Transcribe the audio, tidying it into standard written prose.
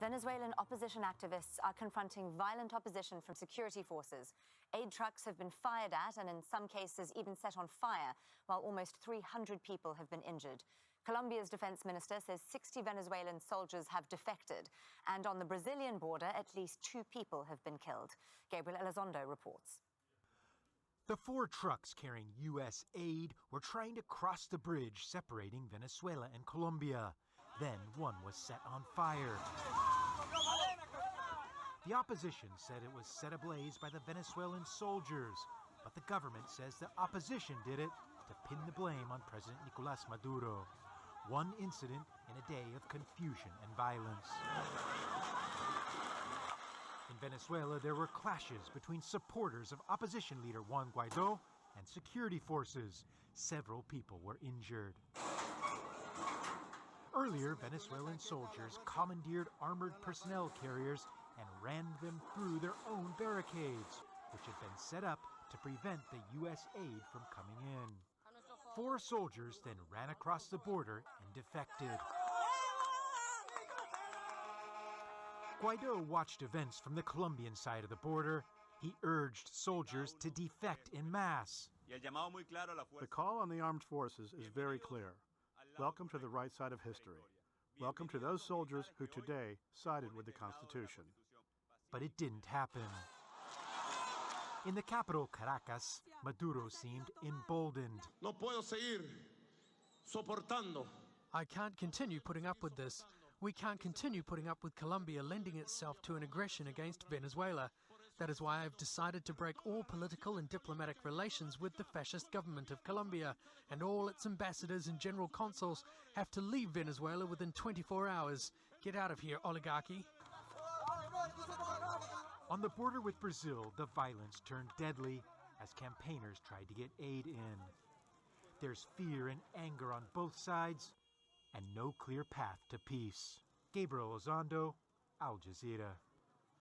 Venezuelan opposition activists are confronting violent opposition from security forces. Aid trucks have been fired at and in some cases even set on fire, while almost 300 people have been injured. Colombia's defense minister says 60 Venezuelan soldiers have defected. And on the Brazilian border, at least 2 people have been killed. Gabriel Elizondo reports. The 4 trucks carrying U.S. aid were trying to cross the bridge separating Venezuela and Colombia. Then one was set on fire. The opposition said it was set ablaze by the Venezuelan soldiers, but the government says the opposition did it to pin the blame on President Nicolás Maduro. One incident in a day of confusion and violence. In Venezuela, there were clashes between supporters of opposition leader Juan Guaidó and security forces. Several people were injured. Earlier, Venezuelan soldiers commandeered armored personnel carriers and rammed them through their own barricades, which had been set up to prevent the U.S. aid from coming in. 4 soldiers then ran across the border and defected. Guaidó watched events from the Colombian side of the border. He urged soldiers to defect en masse. The call on the armed forces is very clear. Welcome to the right side of history. Welcome to those soldiers who today sided with the Constitution. But it didn't happen. In the capital, Caracas, Maduro seemed emboldened. No puedo seguir soportando. I can't continue putting up with this. We can't continue putting up with Colombia lending itself to an aggression against Venezuela. That is why I've decided to break all political and diplomatic relations with the fascist government of Colombia, and all its ambassadors and general consuls have to leave Venezuela within 24 hours. Get out of here, oligarchy. On the border with Brazil, the violence turned deadly as campaigners tried to get aid in. There's fear and anger on both sides, and no clear path to peace. Gabriel Elizondo, Al Jazeera.